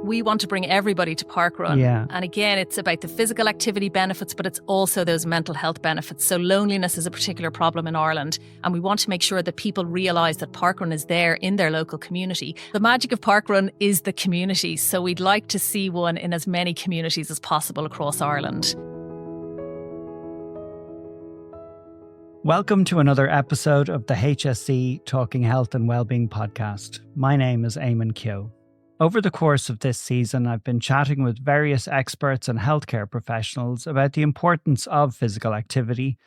We want to bring everybody to parkrun. Yeah. And again, it's about the physical activity benefits, but it's also those mental health benefits. So loneliness is a particular problem in Ireland. And we want to make sure that people realise that parkrun is there in their local community. The magic of parkrun is the community. So we'd like to see one in as many communities as possible across Ireland. Welcome to another episode of the HSE Talking Health and Wellbeing podcast. My name is Eamon Keogh. Over the course of this season, I've been chatting with various experts and healthcare professionals about the importance of physical activity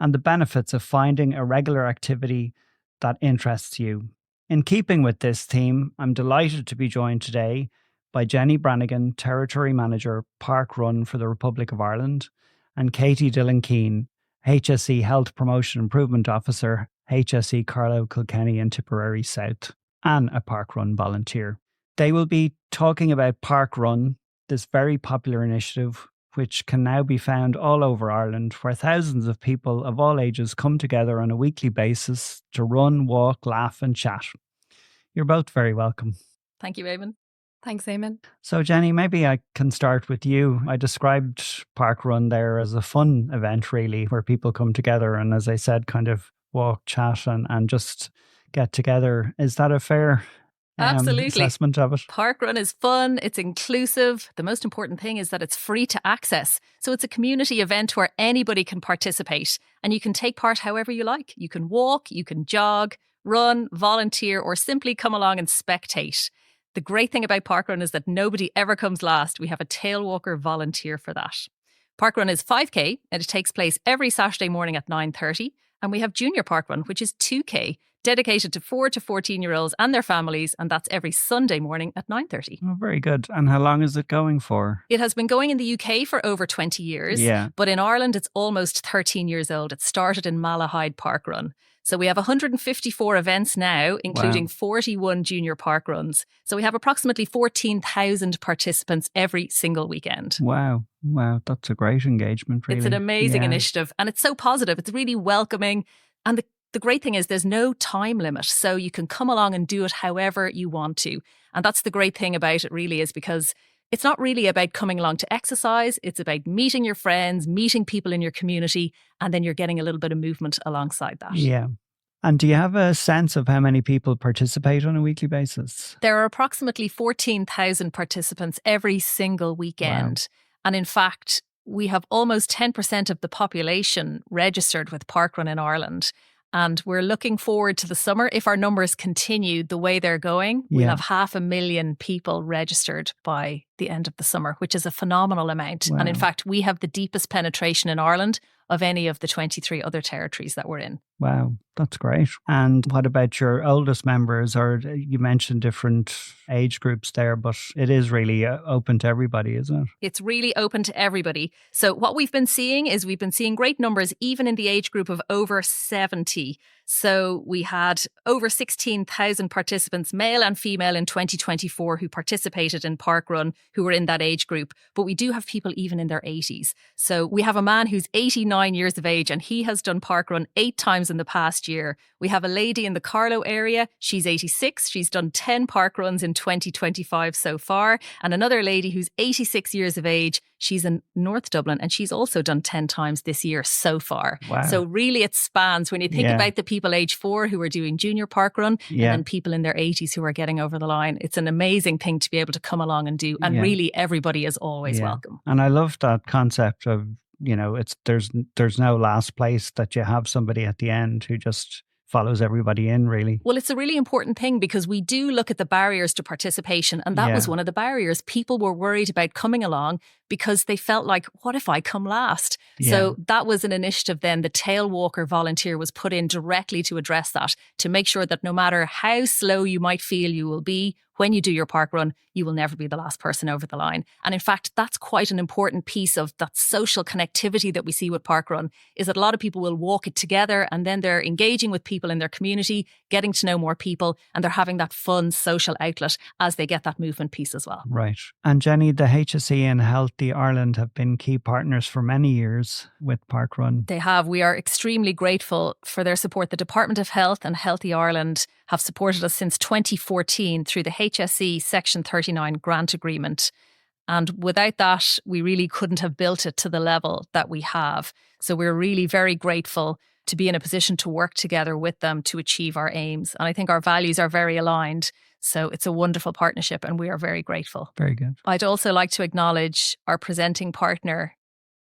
and the benefits of finding a regular activity that interests you. In keeping with this theme, I'm delighted to be joined today by Jenny Branigan, Territory Manager, Parkrun for the Republic of Ireland, and Katie Dillon Keane, HSE Health Promotion Improvement Officer, HSE Carlow, Kilkenny and Tipperary South, and a parkrun volunteer. They will be talking about parkrun, this very popular initiative, which can now be found all over Ireland, where thousands of people of all ages come together on a weekly basis to run, walk, laugh and chat. You're both very welcome. Thank you, Eamon. Thanks, Eamon. So Jenny, maybe I can start with you. I described parkrun there as a fun event, really, where people come together and, as I said, kind of walk, chat and just get together. Is that a fair Absolutely. assessment of it? Parkrun is fun, it's inclusive. The most important thing is that it's free to access. So it's a community event where anybody can participate and you can take part however you like. You can walk, you can jog, run, volunteer, or simply come along and spectate. The great thing about parkrun is that nobody ever comes last. We have a tail walker volunteer for that. Parkrun is 5K and it takes place every Saturday morning at 9:30. And we have junior parkrun, which is 2K, dedicated to 4 to 14-year-olds and their families. And that's every Sunday morning at 9:30. Oh, very good. And how long is it going for? It has been going in the UK for over 20 years. Yeah. But in Ireland, it's almost 13 years old. It started in Malahide Parkrun. So we have 154 events now, including 41 junior parkruns. So we have approximately 14,000 participants every single weekend. Wow. That's a great engagement, really. It's an amazing initiative and it's so positive. It's really welcoming. And the great thing is there's no time limit. So you can come along and do it however you want to. And that's the great thing about it really, is because it's not really about coming along to exercise. It's about meeting your friends, meeting people in your community, and then you're getting a little bit of movement alongside that. Yeah. And do you have a sense of how many people participate on a weekly basis? There are approximately 14,000 participants every single weekend. Wow. And in fact, we have almost 10% of the population registered with parkrun in Ireland. And we're looking forward to the summer. If our numbers continue the way they're going, we'll have 500,000 people registered by the end of the summer, which is a phenomenal amount. Wow. And in fact, we have the deepest penetration in Ireland of any of the 23 other territories that we're in. Wow, that's great. And what about your oldest members? Or you mentioned different age groups there, but it is really open to everybody, isn't it? It's really open to everybody. So what we've been seeing is we've been seeing great numbers even in the age group of over 70. So we had over 16,000 participants, male and female, in 2024 who participated in parkrun, who were in that age group. But we do have people even in their 80s. So we have a man who's 89 years of age and he has done parkrun 8 times in the past year. We have a lady in the Carlow area. She's 86. She's done 10 parkruns in 2025 so far. And another lady who's 86 years of age. She's in North Dublin and she's also done 10 times this year so far. Wow. So really it spans when you think about the people age 4 who are doing junior parkrun and then people in their 80s who are getting over the line. It's an amazing thing to be able to come along and do. And really everybody is always welcome. And I love that concept of, there's no last place, that you have somebody at the end who just follows everybody in, really. Well, it's a really important thing because we do look at the barriers to participation. And that was one of the barriers. People were worried about coming along because they felt like, what if I come last? Yeah. So that was an initiative then. The tail walker volunteer was put in directly to address that, to make sure that no matter how slow you might feel you will be, when you do your parkrun, you will never be the last person over the line. And in fact, that's quite an important piece of that social connectivity that we see with parkrun, is that a lot of people will walk it together and then they're engaging with people in their community, getting to know more people, and they're having that fun social outlet as they get that movement piece as well. Right. And Jenny, the HSE and Healthy Ireland have been key partners for many years with parkrun. They have. We are extremely grateful for their support. The Department of Health and Healthy Ireland have supported us since 2014 through the HSE Section 39 grant agreement. And without that, we really couldn't have built it to the level that we have. So we're really very grateful to be in a position to work together with them to achieve our aims. And I think our values are very aligned. So it's a wonderful partnership and we are very grateful. Very good. I'd also like to acknowledge our presenting partner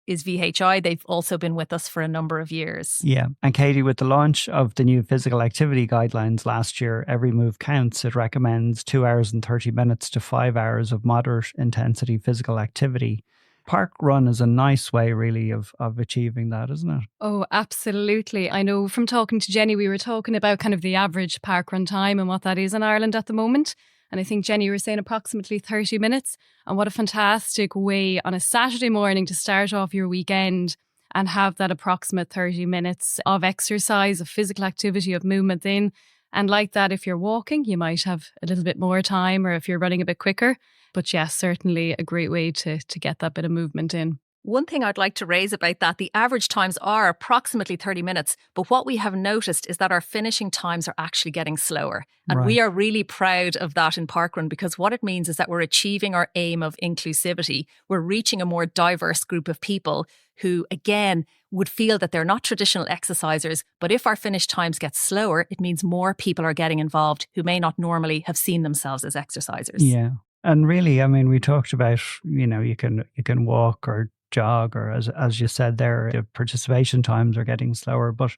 is VHI. They've also been with us for a number of years. Yeah. And Katie, with the launch of the new physical activity guidelines last year, Every Move Counts, it recommends 2 hours and 30 minutes to 5 hours of moderate intensity physical activity. Parkrun is a nice way really of achieving that, isn't it? Oh, absolutely. I know from talking to Jenny, we were talking about kind of the average parkrun time and what that is in Ireland at the moment. And I think, Jenny, you were saying approximately 30 minutes. And what a fantastic way on a Saturday morning to start off your weekend and have that approximate 30 minutes of exercise, of physical activity, of movement in. And like that, if you're walking, you might have a little bit more time, or if you're running a bit quicker. But yes, certainly a great way to get that bit of movement in. One thing I'd like to raise about that, the average times are approximately 30 minutes, but what we have noticed is that our finishing times are actually getting slower. And we are really proud of that in parkrun, because what it means is that we're achieving our aim of inclusivity. We're reaching a more diverse group of people who, again, would feel that they're not traditional exercisers, but if our finish times get slower, it means more people are getting involved who may not normally have seen themselves as exercisers. Yeah. And really, I mean, we talked about, you can walk or jog, or as you said there, the participation times are getting slower. But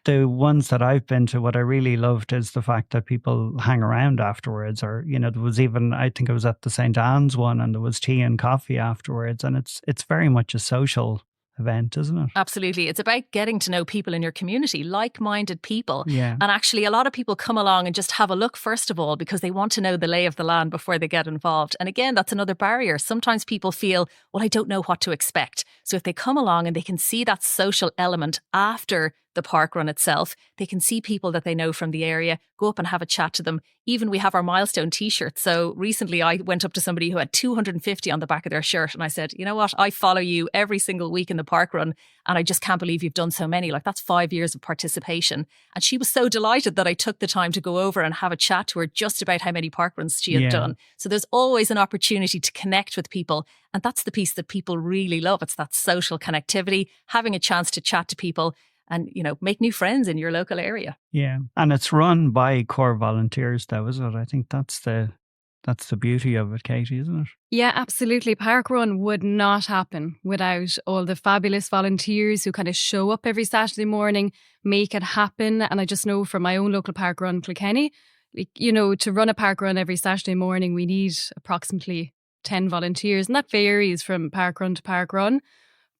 the ones that I've been to, what I really loved is the fact that people hang around afterwards, or, there was even, I think it was at the St. Anne's one, and there was tea and coffee afterwards. And it's very much a social event, isn't it? Absolutely. It's about getting to know people in your community, like-minded people. Yeah. And actually, a lot of people come along and just have a look, first of all, because they want to know the lay of the land before they get involved. And again, that's another barrier. Sometimes people feel, well, I don't know what to expect. So if they come along and they can see that social element after the parkrun itself, they can see people that they know from the area, go up and have a chat to them. Even we have our milestone t-shirts. So recently I went up to somebody who had 250 on the back of their shirt and I said, you know what, I follow you every single week in the parkrun and I just can't believe you've done so many. Like, that's 5 years of participation. And she was so delighted that I took the time to go over and have a chat to her just about how many parkruns she had done. So there's always an opportunity to connect with people. And that's the piece that people really love. It's that social connectivity, having a chance to chat to people and, make new friends in your local area. Yeah. And it's run by core volunteers though, isn't it? I think that's the beauty of it, Katie, isn't it? Yeah, absolutely. Parkrun would not happen without all the fabulous volunteers who kind of show up every Saturday morning, make it happen. And I just know from my own local parkrun, Kilkenny, to run a parkrun every Saturday morning, we need approximately 10 volunteers. And that varies from parkrun to parkrun.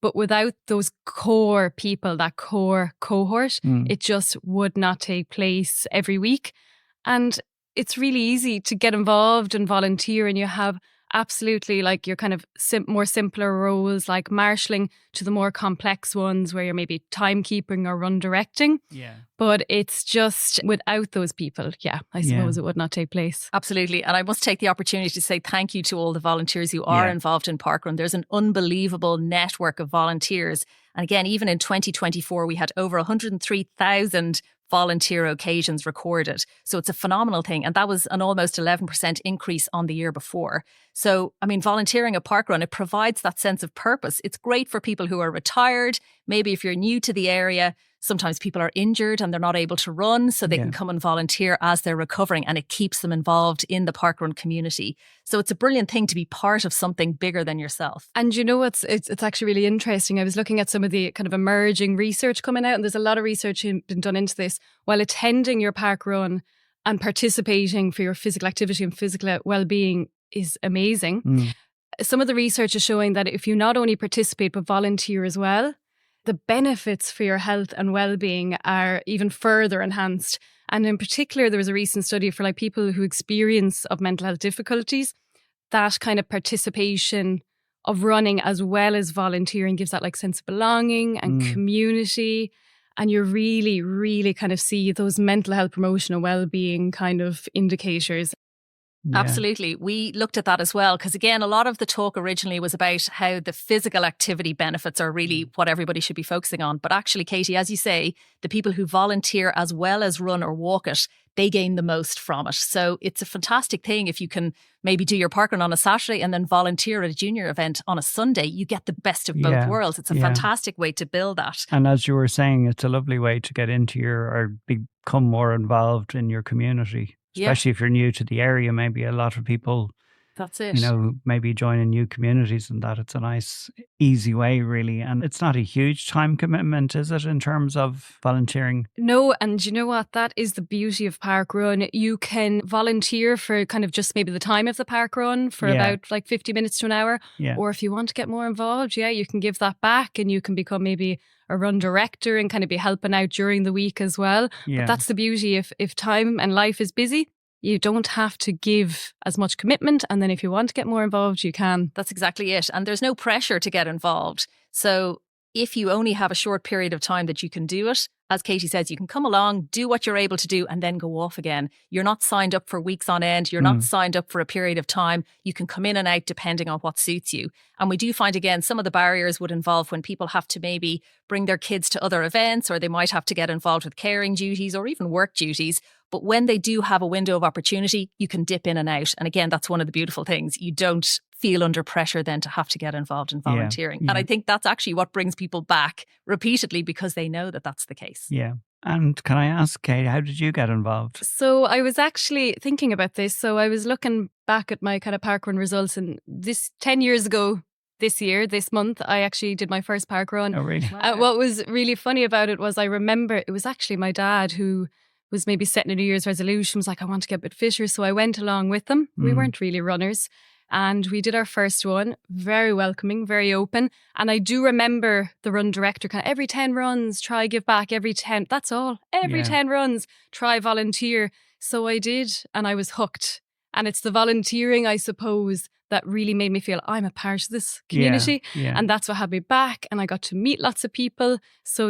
But without those core people, that core cohort, it just would not take place every week. And it's really easy to get involved and volunteer, and you have absolutely like your kind of more simpler roles like marshalling to the more complex ones where you're maybe timekeeping or run directing. Yeah. But it's just without those people, I suppose it would not take place. Absolutely. And I must take the opportunity to say thank you to all the volunteers who are involved in parkrun. There's an unbelievable network of volunteers. And again, even in 2024, we had over 103,000 volunteer occasions recorded. So it's a phenomenal thing. And that was an almost 11% increase on the year before. So, I mean, volunteering at parkrun, it provides that sense of purpose. It's great for people who are retired. Maybe if you're new to the area, sometimes people are injured and they're not able to run, so they can come and volunteer as they're recovering, and it keeps them involved in the parkrun community. So it's a brilliant thing to be part of something bigger than yourself. And it's actually really interesting. I was looking at some of the kind of emerging research coming out, and there's a lot of research been done into this. While attending your parkrun and participating for your physical activity and physical well-being is amazing. Some of the research is showing that if you not only participate but volunteer as well, the benefits for your health and well-being are even further enhanced. And in particular, there was a recent study for people who experience of mental health difficulties. That kind of participation of running as well as volunteering gives that sense of belonging and community. And you really, really kind of see those mental health promotion and well-being kind of indicators. Yeah. Absolutely. We looked at that as well, because again, a lot of the talk originally was about how the physical activity benefits are really what everybody should be focusing on. But actually, Katie, as you say, the people who volunteer as well as run or walk it, they gain the most from it. So it's a fantastic thing if you can maybe do your parkrun on a Saturday and then volunteer at a junior event on a Sunday. You get the best of both worlds. It's a fantastic way to build that. And as you were saying, it's a lovely way to get into or become more involved in your community, especially if you're new to the area. Maybe a lot of people, that's it. Maybe joining new communities and that. It's a nice, easy way, really. And it's not a huge time commitment, is it, in terms of volunteering? No, and you know what? That is the beauty of parkrun. You can volunteer for kind of just maybe the time of the parkrun for about like 50 minutes to an hour. Yeah. Or if you want to get more involved, you can give that back and you can become maybe a run director and kind of be helping out during the week as well. Yeah. But that's the beauty. If time and life is busy, you don't have to give as much commitment. And then if you want to get more involved, you can. That's exactly it. And there's no pressure to get involved. So if you only have a short period of time that you can do it, as Katie says, you can come along, do what you're able to do, and then go off again. You're not signed up for weeks on end. You're not signed up for a period of time. You can come in and out depending on what suits you. And we do find, again, some of the barriers would involve when people have to maybe bring their kids to other events, or they might have to get involved with caring duties or even work duties. But when they do have a window of opportunity, you can dip in and out. And again, that's one of the beautiful things. You don't feel under pressure then to have to get involved in volunteering. And I think that's actually what brings people back repeatedly, because they know that that's the case. Yeah. And can I ask, Kate, how did you get involved? So I was actually thinking about this. So I was looking back at my kind of parkrun results, and this 10 years ago, this month, I actually did my first parkrun. Oh, really? What was really funny about it was I remember it was actually my dad who was maybe setting a New Year's resolution, was like, I want to get a bit fitter. So I went along with them. We weren't really runners. And we did our first one, very welcoming, very open. And I do remember the run director kind of every 10 runs, try give back, every 10, that's all. Every 10 runs, try volunteer. So I did, and I was hooked. And it's the volunteering, I suppose, that really made me feel I'm a part of this community. And that's what had me back. And I got to meet lots of people. So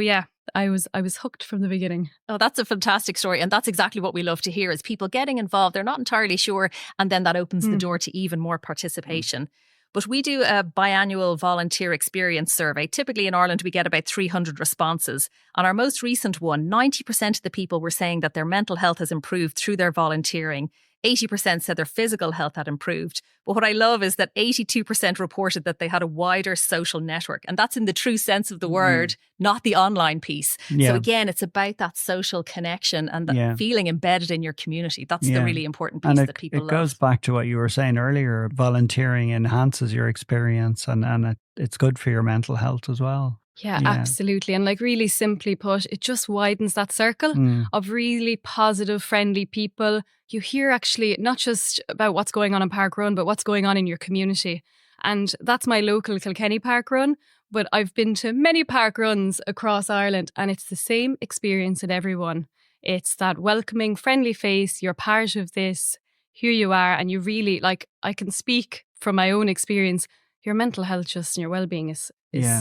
I was hooked from the beginning. Oh, that's a fantastic story. And that's exactly what we love to hear, is people getting involved. They're not entirely sure. And then that opens the door to even more participation. But we do a biannual volunteer experience survey. Typically in Ireland, we get about 300 responses. On our most recent one, 90% of the people were saying that their mental health has improved through their volunteering. 80% said their physical health had improved. But what I love is that 82% reported that they had a wider social network. And that's in the true sense of the word, not the online piece. So again, it's about that social connection and that feeling embedded in your community. That's the really important piece that people love. It goes back to what you were saying earlier. Volunteering enhances your experience and it's good for your mental health as well. Yeah, absolutely. And like really simply put, it just widens that circle of really positive, friendly people. You hear actually not just about what's going on in parkrun, but what's going on in your community. And that's my local Kilkenny parkrun. But I've been to many parkruns across Ireland, and it's the same experience in everyone. It's that welcoming, friendly face. You're part of this. Here you are. And you really, like, I can speak from my own experience. Your mental health just and your well-being is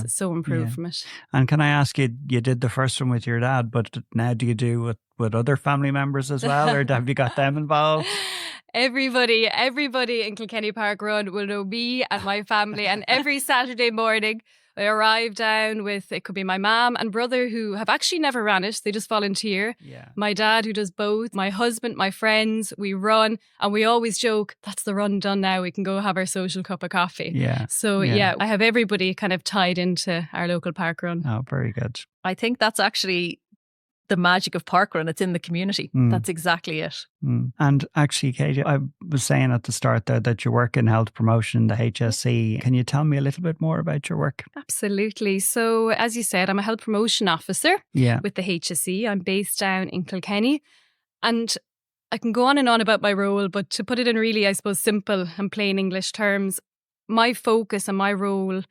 so improved from it. And can I ask you, you did the first one with your dad, but now do you do with other family members as well, or have you got them involved? Everybody in Kilkenny Parkrun will know me and my family, and every Saturday morning I arrive down with, it could be my mum and brother who have actually never ran it. They just volunteer. Yeah. My dad who does both, my husband, my friends, we run, and we always joke, that's the run done now. We can go have our social cup of coffee. Yeah. So I have everybody kind of tied into our local parkrun. Oh, very good. I think that's actually the magic of parkrun. It's in the community. That's exactly it. And actually, Katie, I was saying at the start there that you work in health promotion, the HSE. Can you tell me a little bit more about your work? Absolutely. So as you said, I'm a health promotion officer with the HSE. I'm based down in Kilkenny. And I can go on and on about my role, but to put it in really, I suppose, simple and plain English terms, my focus and my role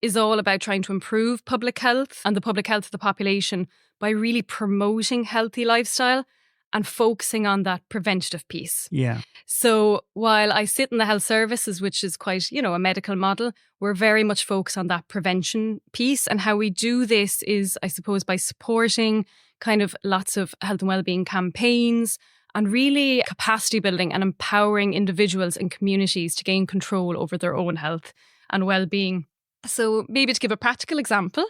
is all about trying to improve public health and the public health of the population by really promoting healthy lifestyle and focusing on that preventative piece. Yeah. So while I sit in the health services, which is quite, a medical model, we're very much focused on that prevention piece. And how we do this is, I suppose, by supporting kind of lots of health and wellbeing campaigns and really capacity building and empowering individuals and communities to gain control over their own health and wellbeing. So maybe to give a practical example,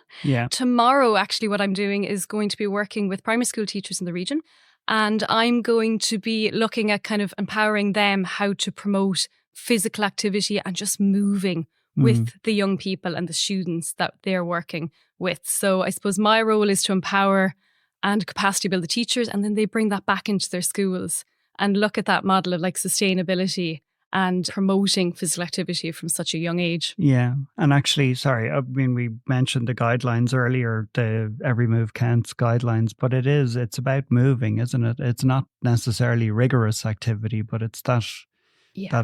tomorrow actually what I'm doing is going to be working with primary school teachers in the region And I'm going to be looking at kind of empowering them how to promote physical activity and just moving with the young people and the students that they're working with. So I suppose my role is to empower and capacity build the teachers, and then they bring that back into their schools and look at that model of like sustainability and promoting physical activity from such a young age. Yeah. And actually, sorry, I mean, we mentioned the guidelines earlier, the Every Move Counts guidelines, but it's about moving, isn't it? It's not necessarily rigorous activity, but it's that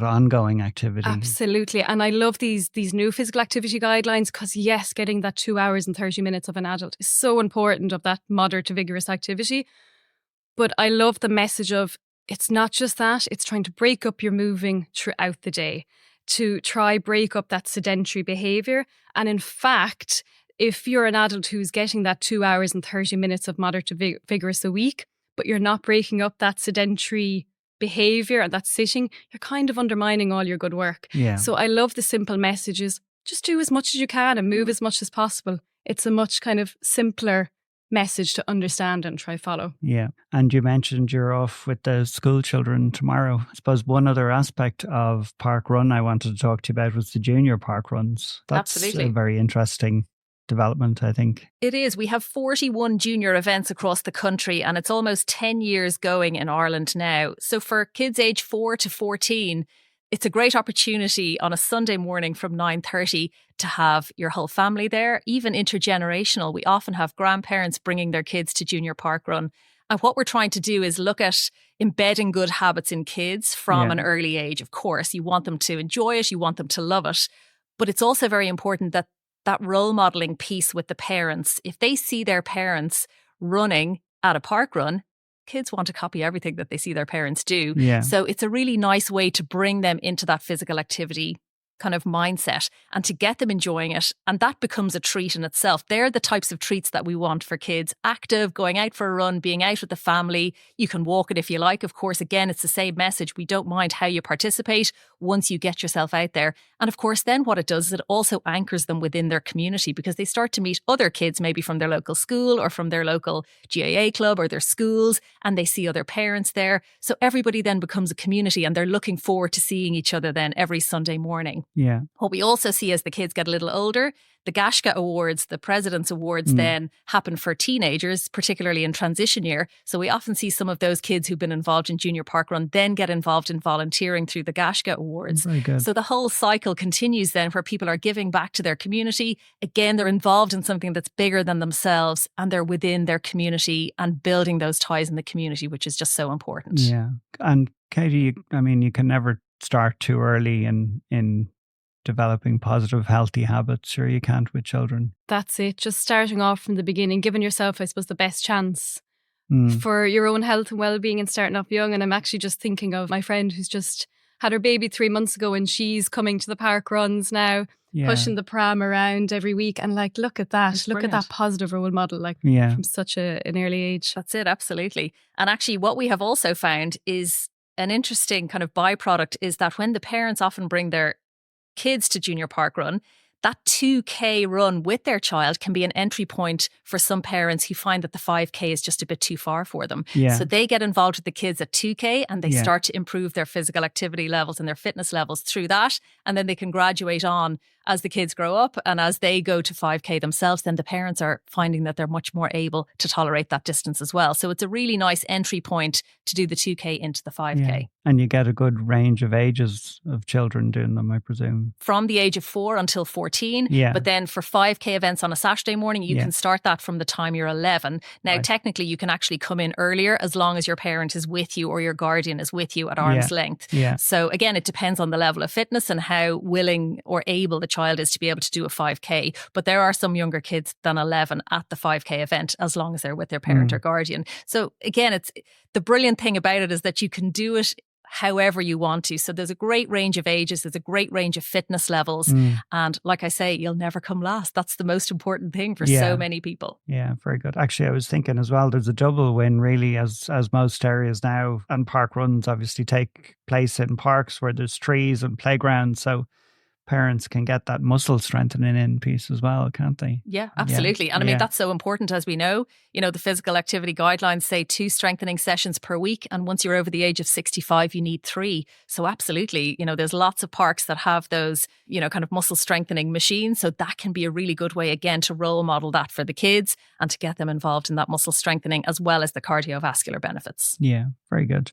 ongoing activity. Absolutely. And I love these new physical activity guidelines because, yes, getting that 2 hours and 30 minutes of an adult is so important of that moderate to vigorous activity. But I love the message of it's not just that, it's trying to break up your moving throughout the day, to try break up that sedentary behaviour. And in fact, if you're an adult who's getting that 2 hours and 30 minutes of moderate to vigorous a week, but you're not breaking up that sedentary behaviour and that sitting, you're kind of undermining all your good work. Yeah. So I love the simple messages. Just do as much as you can and move as much as possible. It's a much kind of simpler message to understand and try follow. Yeah. And you mentioned you're off with the school children tomorrow. I suppose one other aspect of parkrun I wanted to talk to you about was the junior parkruns. That's Absolutely. a very interesting development, I think. It is. We have 41 junior events across the country, and it's almost 10 years going in Ireland now. So for kids age 4 to 14, it's a great opportunity on a Sunday morning from 9:30 to have your whole family there, even intergenerational. We often have grandparents bringing their kids to junior parkrun. And what we're trying to do is look at embedding good habits in kids from an early age. Of course, you want them to enjoy it, you want them to love it. But it's also very important that role modelling piece with the parents, if they see their parents running at a parkrun, kids want to copy everything that they see their parents do. Yeah. So it's a really nice way to bring them into that physical activity kind of mindset and to get them enjoying it. And that becomes a treat in itself. They're the types of treats that we want for kids. Active, going out for a run, being out with the family. You can walk it if you like. Of course, again, it's the same message. We don't mind how you participate once you get yourself out there. And of course, then what it does is it also anchors them within their community because they start to meet other kids, maybe from their local school or from their local GAA club or their schools, and they see other parents there. So everybody then becomes a community and they're looking forward to seeing each other then every Sunday morning. Yeah. What we also see as the kids get a little older, the Gashka Awards, the President's Awards then happen for teenagers, particularly in transition year. So we often see some of those kids who've been involved in junior parkrun then get involved in volunteering through the Gashka Awards. Very good. So the whole cycle continues then where people are giving back to their community. Again, they're involved in something that's bigger than themselves and they're within their community and building those ties in the community, which is just so important. Yeah. And Katie, you can never start too early in developing positive, healthy habits. Sure you can't with children. That's it. Just starting off from the beginning, giving yourself, I suppose, the best chance for your own health and well-being and starting off young. And I'm actually just thinking of my friend who's just had her baby 3 months ago and she's coming to the park runs now, pushing the pram around every week. And like, look at that. That's look brilliant. At that positive role model, like from such an early age. That's it. Absolutely. And actually what we have also found is an interesting kind of byproduct is that when the parents often bring their kids to junior parkrun, that 2K run with their child can be an entry point for some parents who find that the 5K is just a bit too far for them. Yeah. So they get involved with the kids at 2K and they start to improve their physical activity levels and their fitness levels through that. And then they can graduate on as the kids grow up and as they go to 5K themselves, then the parents are finding that they're much more able to tolerate that distance as well. So it's a really nice entry point to do the 2K into the 5K. Yeah. And you get a good range of ages of children doing them, I presume. From the age of 4 until 14. Yeah. But then for 5K events on a Saturday morning, you can start that from the time you're 11. Now, technically, you can actually come in earlier as long as your parent is with you or your guardian is with you at arm's length. Yeah. So again, it depends on the level of fitness and how willing or able the child is to be able to do a 5K. But there are some younger kids than 11 at the 5K event as long as they're with their parent or guardian. So again, it's the brilliant thing about it is that you can do it however you want to. So there's a great range of ages, there's a great range of fitness levels. And like I say, you'll never come last. That's the most important thing for so many people. Yeah, very good. Actually, I was thinking as well, there's a double win really as most areas now, and park runs obviously take place in parks where there's trees and playgrounds. So parents can get that muscle strengthening in piece as well, can't they? Yeah, absolutely. And I mean, that's so important, as we know. You know, the physical activity guidelines say 2 strengthening sessions per week. And once you're over the age of 65, you need 3. So absolutely, you know, there's lots of parks that have those, you know, kind of muscle strengthening machines. So that can be a really good way, again, to role model that for the kids and to get them involved in that muscle strengthening as well as the cardiovascular benefits. Yeah, very good.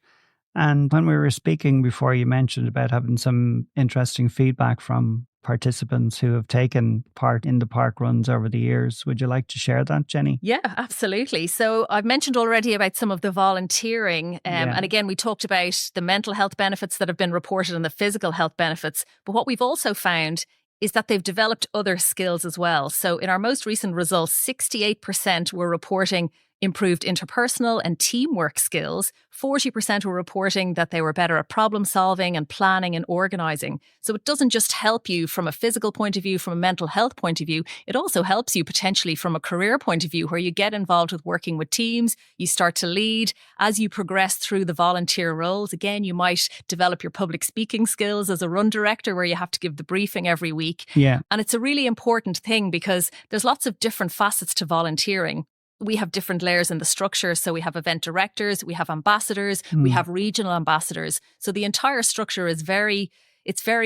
And when we were speaking before, you mentioned about having some interesting feedback from participants who have taken part in the park runs over the years. Would you like to share that, Jenny? Yeah, absolutely. So I've mentioned already about some of the volunteering. And again, we talked about the mental health benefits that have been reported and the physical health benefits. But what we've also found is that they've developed other skills as well. So in our most recent results, 68% were reporting improved interpersonal and teamwork skills. 40% were reporting that they were better at problem solving and planning and organising. So it doesn't just help you from a physical point of view, from a mental health point of view, it also helps you potentially from a career point of view where you get involved with working with teams, you start to lead. As you progress through the volunteer roles, again, you might develop your public speaking skills as a run director where you have to give the briefing every week. Yeah. And it's a really important thing because there's lots of different facets to volunteering. We have different layers in the structure. So we have event directors, we have ambassadors, we have regional ambassadors. So the entire structure is very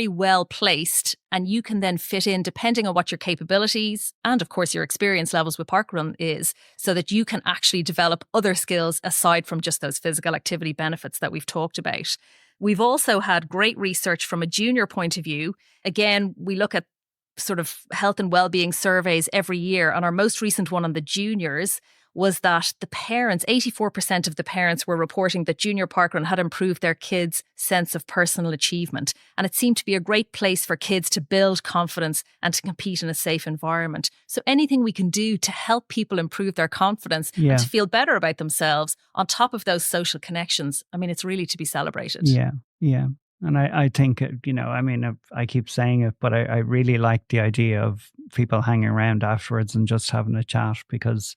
well placed, and you can then fit in depending on what your capabilities and of course your experience levels with parkrun is, so that you can actually develop other skills aside from just those physical activity benefits that we've talked about. We've also had great research from a junior point of view. Again, we look at sort of health and well-being surveys every year. And our most recent one on the juniors was that the parents, 84% of the parents were reporting that junior parkrun had improved their kids' sense of personal achievement. And it seemed to be a great place for kids to build confidence and to compete in a safe environment. So anything we can do to help people improve their confidence and to feel better about themselves on top of those social connections, I mean, it's really to be celebrated. Yeah, yeah. And I think, you know, I mean, I keep saying it, but I really like the idea of people hanging around afterwards and just having a chat, because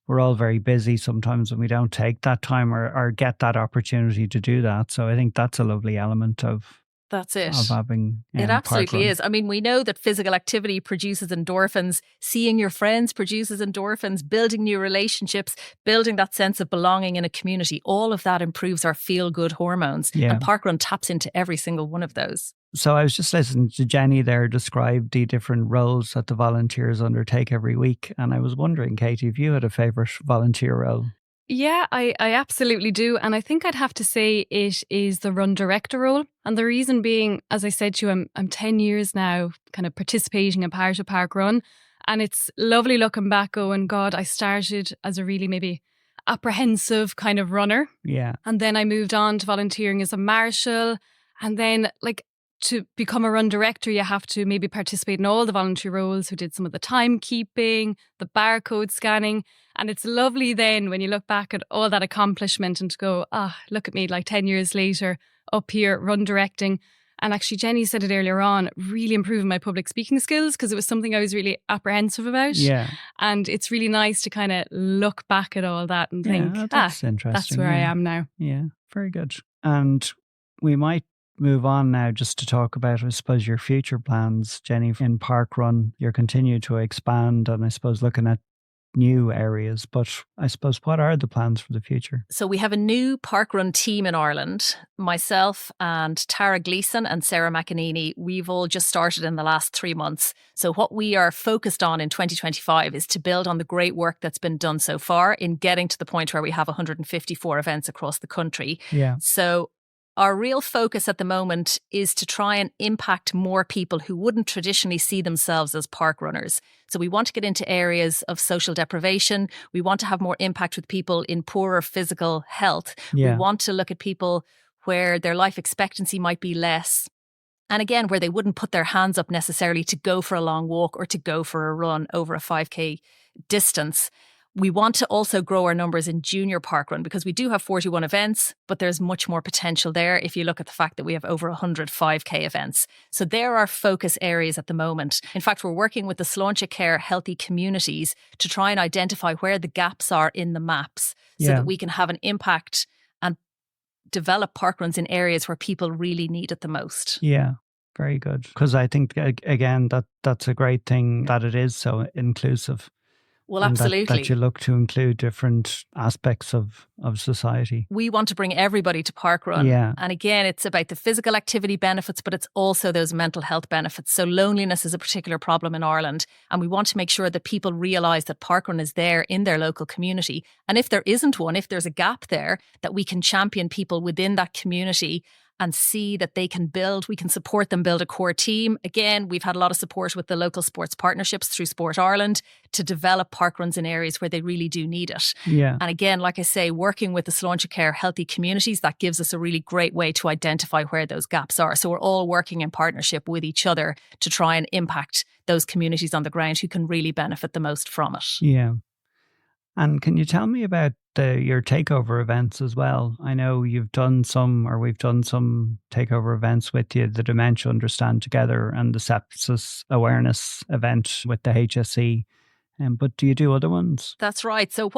we're all very busy sometimes and we don't take that time or get that opportunity to do that. So I think that's a lovely element of That's it. Of having it absolutely is. I mean, we know that physical activity produces endorphins. Seeing your friends produces endorphins. Building new relationships, building that sense of belonging in a community. All of that improves our feel-good hormones. Yeah. And parkrun taps into every single one of those. So I was just listening to Jenny there describe the different roles that the volunteers undertake every week. And I was wondering, Katie, if you had a favourite volunteer role. Yeah, I absolutely do. And I think I'd have to say it is the run director role. And the reason being, as I said to you, I'm 10 years now kind of participating in part of parkrun. And it's lovely looking back going, God, I started as a really maybe apprehensive kind of runner. Yeah. And then I moved on to volunteering as a marshal. And then to become a run director, you have to maybe participate in all the voluntary roles who did some of the timekeeping, the barcode scanning. And it's lovely then when you look back at all that accomplishment and to go, look at me 10 years later up here run directing. And actually, Jenny said it earlier on, really improving my public speaking skills because it was something I was really apprehensive about. Yeah. And it's really nice to kind of look back at all that and think, that's interesting. That's where I am now. Yeah, very good. And we might move on now just to talk about, I suppose, your future plans, Jenny, in parkrun. You're continuing to expand and I suppose looking at new areas, but I suppose what are the plans for the future? So we have a new parkrun team in Ireland. Myself and Tara Gleeson and Sarah McEnany, we've all just started in the last 3 months. So what we are focused on in 2025 is to build on the great work that's been done so far in getting to the point where we have 154 events across the country. Yeah. So our real focus at the moment is to try and impact more people who wouldn't traditionally see themselves as park runners. So we want to get into areas of social deprivation. We want to have more impact with people in poorer physical health. Yeah. We want to look at people where their life expectancy might be less. And again, where they wouldn't put their hands up necessarily to go for a long walk or to go for a run over a 5K distance. We want to also grow our numbers in junior parkrun because we do have 41 events, but there's much more potential there if you look at the fact that we have over 100 5K events. So there are focus areas at the moment. In fact, we're working with the Sláinte Care Healthy Communities to try and identify where the gaps are in the maps so that we can have an impact and develop parkruns in areas where people really need it the most. Yeah. Very good. Because I think, again, that's a great thing that it is so inclusive. Well, and absolutely. That you look to include different aspects of society. We want to bring everybody to parkrun. Yeah. And again, it's about the physical activity benefits, but it's also those mental health benefits. So loneliness is a particular problem in Ireland. And we want to make sure that people realise that parkrun is there in their local community. And if there isn't one, if there's a gap there, that we can champion people within that community and see that they can build, we can support them build a core team. Again, we've had a lot of support with the local sports partnerships through Sport Ireland to develop parkruns in areas where they really do need it. Yeah. And again, like I say, working with the Sláinte Care Healthy Communities, that gives us a really great way to identify where those gaps are. So we're all working in partnership with each other to try and impact those communities on the ground who can really benefit the most from it. Yeah. And can you tell me about your takeover events as well? I know we've done some takeover events with you, the Dementia Understand Together and the Sepsis Awareness event with the HSE. But do you do other ones? That's right. So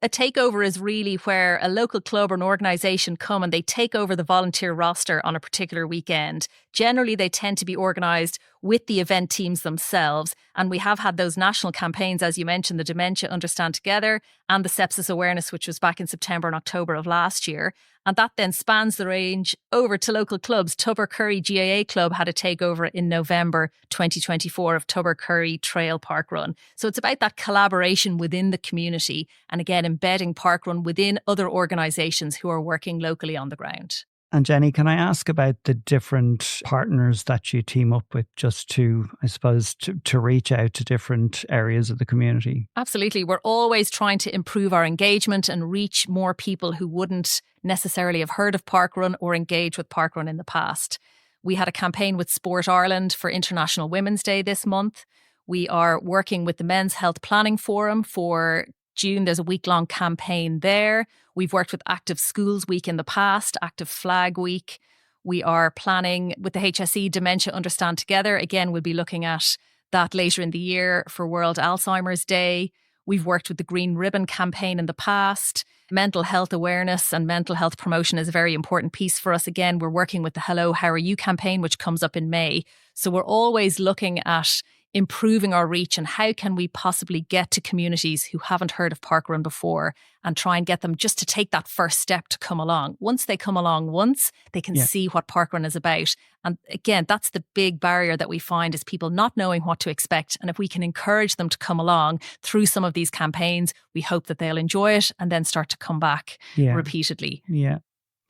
a takeover is really where a local club or an organisation come and they take over the volunteer roster on a particular weekend. Generally, they tend to be organised with the event teams themselves. And we have had those national campaigns, as you mentioned, the Dementia Understand Together and the Sepsis Awareness, which was back in September and October of last year. And that then spans the range over to local clubs. Tubbercurry GAA Club had a takeover in November 2024 of Tubbercurry Trail Parkrun. So it's about that collaboration within the community and again, embedding parkrun within other organisations who are working locally on the ground. And Jenny, can I ask about the different partners that you team up with just to, I suppose, to reach out to different areas of the community? Absolutely. We're always trying to improve our engagement and reach more people who wouldn't necessarily have heard of parkrun or engaged with parkrun in the past. We had a campaign with Sport Ireland for International Women's Day this month. We are working with the Men's Health Planning Forum for June. There's a week-long campaign there. We've worked with Active Schools Week in the past, Active Flag Week. We are planning with the HSE Dementia Understand Together. Again, we'll be looking at that later in the year for World Alzheimer's Day. We've worked with the Green Ribbon campaign in the past. Mental health awareness and mental health promotion is a very important piece for us. Again, we're working with the Hello, How Are You campaign, which comes up in May. So we're always looking at improving our reach and how can we possibly get to communities who haven't heard of parkrun before and try and get them just to take that first step to come along. Once they come along once, they can see what parkrun is about. And again, that's the big barrier that we find is people not knowing what to expect. And if we can encourage them to come along through some of these campaigns, we hope that they'll enjoy it and then start to come back repeatedly. Yeah,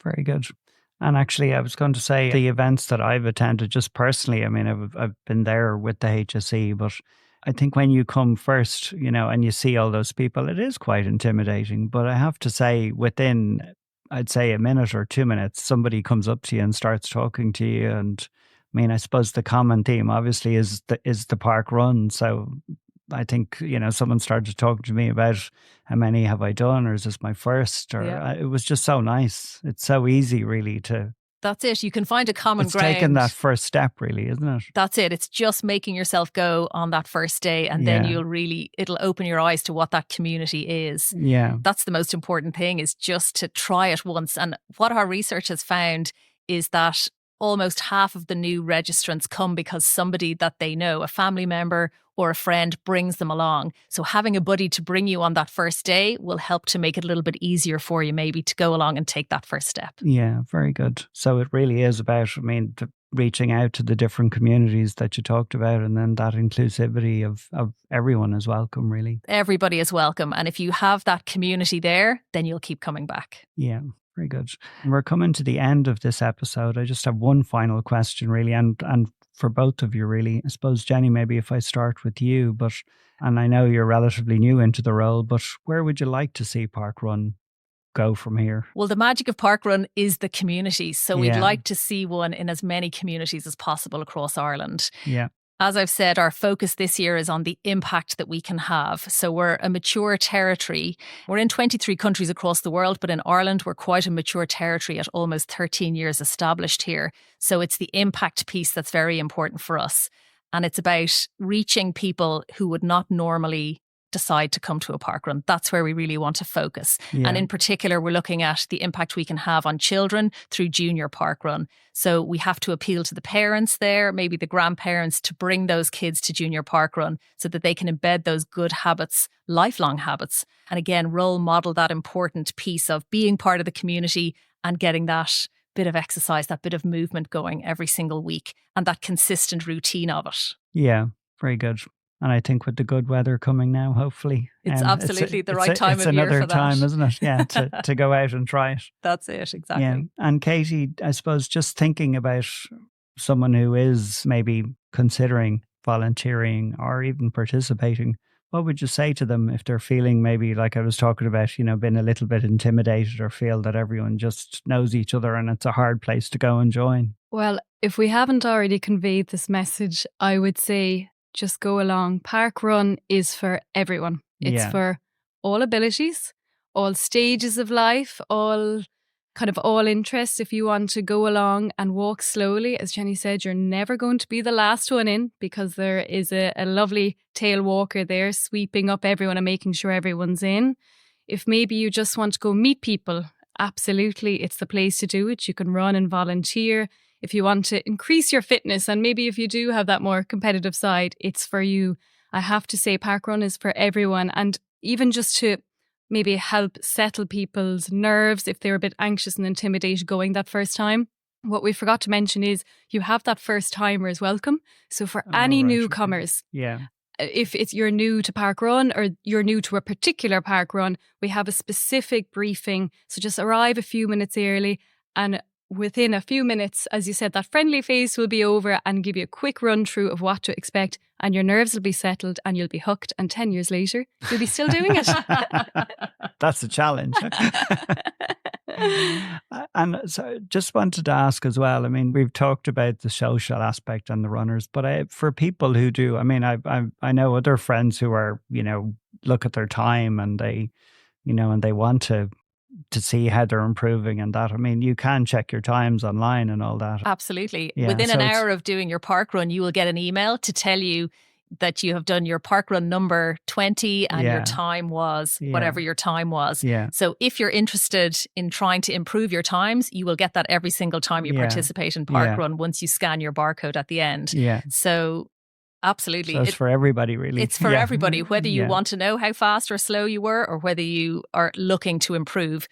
very good. And actually, I was going to say the events that I've attended just personally, I mean, I've been there with the HSE, but I think when you come first, and you see all those people, it is quite intimidating. But I have to say within, I'd say a minute or 2 minutes, somebody comes up to you and starts talking to you. And I mean, I suppose the common theme obviously is the park run. So I think, someone started talking to me about how many have I done, or is this my first? Or it was just so nice. It's so easy, really, to. That's it. You can find a common ground. It's taking that first step, really, isn't it? That's it. It's just making yourself go on that first day, and then it'll open your eyes to what that community is. Yeah. That's the most important thing, is just to try it once. And what our research has found is that almost half of the new registrants come because somebody that they know, a family member or a friend, brings them along. So having a buddy to bring you on that first day will help to make it a little bit easier for you maybe to go along and take that first step. Yeah, very good. So it really is about, reaching out to the different communities that you talked about, and then that inclusivity of everyone is welcome, really. Everybody is welcome. And if you have that community there, then you'll keep coming back. Yeah. Very good. We're coming to the end of this episode. I just have one final question, really, and for both of you, really. I suppose, Jenny, maybe if I start with you, and I know you're relatively new into the role, but where would you like to see parkrun go from here? Well, the magic of parkrun is the community. So we'd like to see one in as many communities as possible across Ireland. Yeah. As I've said, our focus this year is on the impact that we can have. So we're a mature territory. We're in 23 countries across the world, but in Ireland, we're quite a mature territory at almost 13 years established here. So it's the impact piece that's very important for us. And it's about reaching people who would not normally decide to come to a parkrun. That's where we really want to focus. Yeah. And in particular, we're looking at the impact we can have on children through junior parkrun. So we have to appeal to the parents there, maybe the grandparents, to bring those kids to junior parkrun so that they can embed those good habits, lifelong habits. And again, role model that important piece of being part of the community and getting that bit of exercise, that bit of movement going every single week, and that consistent routine of it. Yeah, very good. And I think with the good weather coming now, hopefully. It's absolutely the right time of year for that. It's another time, isn't it? Yeah, to go out and try it. That's it, exactly. Yeah. And Katie, I suppose just thinking about someone who is maybe considering volunteering or even participating, what would you say to them if they're feeling maybe, like I was talking about, being a little bit intimidated or feel that everyone just knows each other and it's a hard place to go and join? Well, if we haven't already conveyed this message, I would say just go along. Parkrun is for everyone. It's for all abilities, all stages of life, all interests. If you want to go along and walk slowly, as Jenny said, you're never going to be the last one in, because there is a lovely tail walker there sweeping up everyone and making sure everyone's in. If maybe you just want to go meet people, absolutely, it's the place to do it. You can run and volunteer. If you want to increase your fitness, and maybe if you do have that more competitive side, it's for you. I have to say parkrun is for everyone. And even just to maybe help settle people's nerves if they're a bit anxious and intimidated going that first time. What we forgot to mention is you have that first timers welcome. So for any newcomers, if you're new to parkrun or you're new to a particular parkrun, we have a specific briefing. So just arrive a few minutes early, and within a few minutes, as you said, that friendly face will be over and give you a quick run through of what to expect, and your nerves will be settled and you'll be hooked, and 10 years later you'll be still doing it. That's a challenge. And so just wanted to ask as well, I mean, we've talked about the social aspect and the runners, but for people who do, I mean, I know other friends who are, look at their time and they, and they want to see how they're improving and that. I mean, you can check your times online and all that. Absolutely. Yeah, within an hour of doing your parkrun, you will get an email to tell you that you have done your parkrun number 20 and your time was whatever your time was. Yeah. So if you're interested in trying to improve your times, you will get that every single time you participate in parkrun once you scan your barcode at the end. Yeah. So absolutely. So it's for everybody, really. It's for everybody, whether you want to know how fast or slow you were or whether you are looking to improve.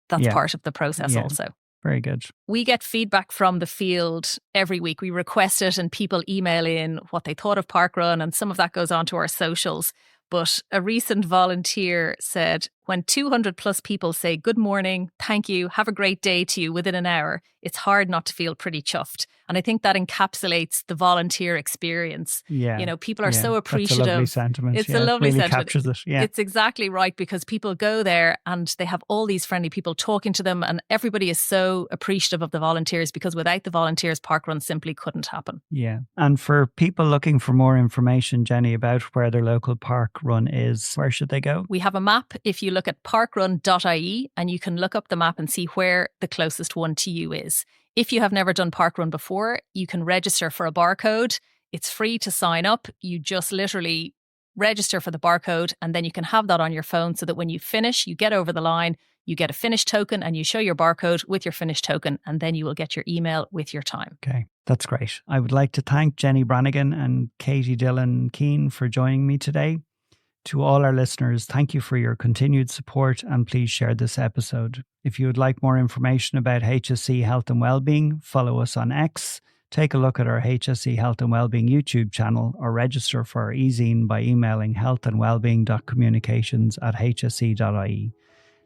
That's part of the process also. Very good. We get feedback from the field every week. We request it and people email in what they thought of parkrun, and some of that goes on to our socials. But a recent volunteer said, when 200 plus people say good morning, thank you, have a great day to you within an hour, it's hard not to feel pretty chuffed. And I think that encapsulates the volunteer experience. Yeah. People are so appreciative. That's a lovely sentiment. It's a lovely really sentiment. Captures it. Yeah. It's exactly right, because people go there and they have all these friendly people talking to them, and everybody is so appreciative of the volunteers, because without the volunteers, parkrun simply couldn't happen. Yeah. And for people looking for more information, Jenny, about where their local parkrun is, where should they go? We have a map. If you look at parkrun.ie, and you can look up the map and see where the closest one to you is. If you have never done parkrun before, you can register for a barcode. It's free to sign up. You just literally register for the barcode, and then you can have that on your phone so that when you finish, you get over the line, you get a finish token, and you show your barcode with your finish token, and then you will get your email with your time. Okay, that's great. I would like to thank Jenny Branigan and Katie Dillon Keane for joining me today. To all our listeners, thank you for your continued support, and please share this episode. If you would like more information about HSE Health and Wellbeing, follow us on X, take a look at our HSE Health and Wellbeing YouTube channel, or register for our e-zine by emailing healthandwellbeing.communications@hse.ie.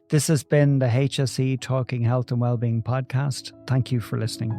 This has been the HSE Talking Health and Wellbeing podcast. Thank you for listening.